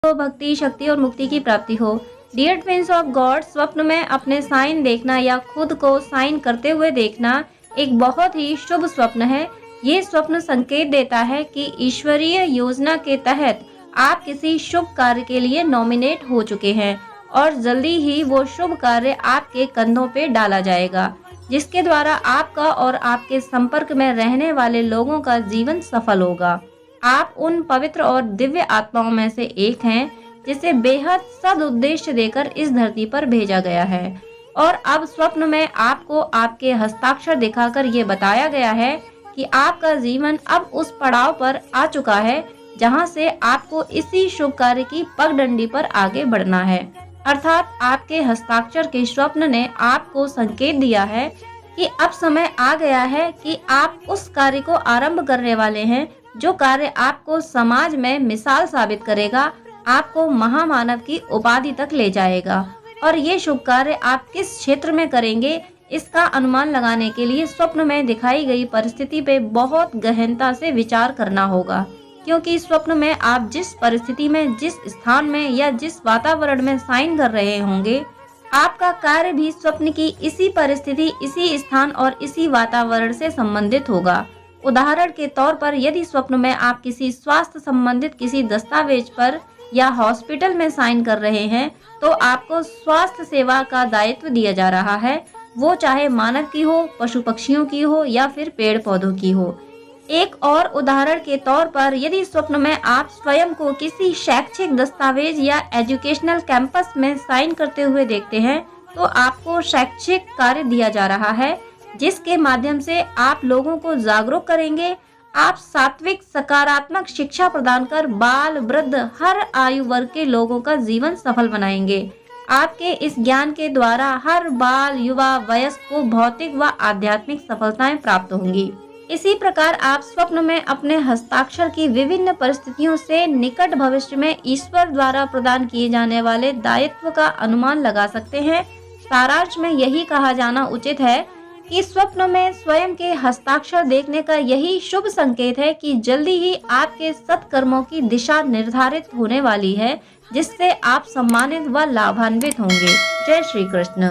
हो, भक्ति, शक्ति और मुक्ति की प्राप्ति हो। डियर ट्विंस ऑफ गॉड, स्वप्न में अपने साइन देखना या खुद को साइन करते हुए देखना एक बहुत ही शुभ स्वप्न है। ये स्वप्न संकेत देता है कि ईश्वरीय योजना के तहत आप किसी शुभ कार्य के लिए नॉमिनेट हो चुके हैं और जल्दी ही वो शुभ कार्य आपके कंधों पे डाला जाएगा, जिसके द्वारा आपका और आपके संपर्क में रहने वाले लोगों का जीवन सफल होगा। आप उन पवित्र और दिव्य आत्माओं में से एक हैं जिसे बेहद सदुद्देश्य देकर इस धरती पर भेजा गया है। और अब स्वप्न में आपको आपके हस्ताक्षर दिखाकर ये बताया गया है कि आपका जीवन अब उस पड़ाव पर आ चुका है जहां से आपको इसी शुभ कार्य की पगडंडी पर आगे बढ़ना है। अर्थात आपके हस्ताक्षर के स्वप्न ने आपको संकेत दिया है कि अब समय आ गया है कि आप उस कार्य को आरंभ करने वाले हैं जो कार्य आपको समाज में मिसाल साबित करेगा, आपको महामानव की उपाधि तक ले जाएगा। और ये शुभ कार्य आप किस क्षेत्र में करेंगे, इसका अनुमान लगाने के लिए स्वप्न में दिखाई गई परिस्थिति पे बहुत गहनता से विचार करना होगा, क्योंकि स्वप्न में आप जिस परिस्थिति में, जिस स्थान में या जिस वातावरण में साइन कर रहे होंगे, आपका कार्य भी स्वप्न की इसी परिस्थिति, इसी स्थान और इसी वातावरण से संबंधित होगा। उदाहरण के तौर पर यदि स्वप्न में आप किसी स्वास्थ्य संबंधित किसी दस्तावेज पर या हॉस्पिटल में साइन कर रहे हैं, तो आपको स्वास्थ्य सेवा का दायित्व दिया जा रहा है, वो चाहे मानव की हो, पशु पक्षियों की हो या फिर पेड़ पौधों की हो। एक और उदाहरण के तौर पर यदि स्वप्न में आप स्वयं को किसी शैक्षिक दस्तावेज या एजुकेशनल कैंपस में साइन करते हुए देखते हैं, तो आपको शैक्षिक कार्य दिया जा रहा है जिसके माध्यम से आप लोगों को जागरूक करेंगे। आप सात्विक सकारात्मक शिक्षा प्रदान कर बाल, वृद्ध, हर आयु वर्ग के लोगों का जीवन सफल बनाएंगे। आपके इस ज्ञान के द्वारा हर बाल, युवा, वयस्क को भौतिक व आध्यात्मिक सफलताएं प्राप्त होंगी। इसी प्रकार आप स्वप्न में अपने हस्ताक्षर की विभिन्न परिस्थितियों से निकट भविष्य में ईश्वर द्वारा प्रदान किए जाने वाले दायित्व का अनुमान लगा सकते हैं। सारांश में यही कहा जाना उचित है कि स्वप्न में स्वयं के हस्ताक्षर देखने का यही शुभ संकेत है कि जल्दी ही आपके सत्कर्मों की दिशा निर्धारित होने वाली है, जिससे आप सम्मानित व लाभान्वित होंगे। जय श्री कृष्ण।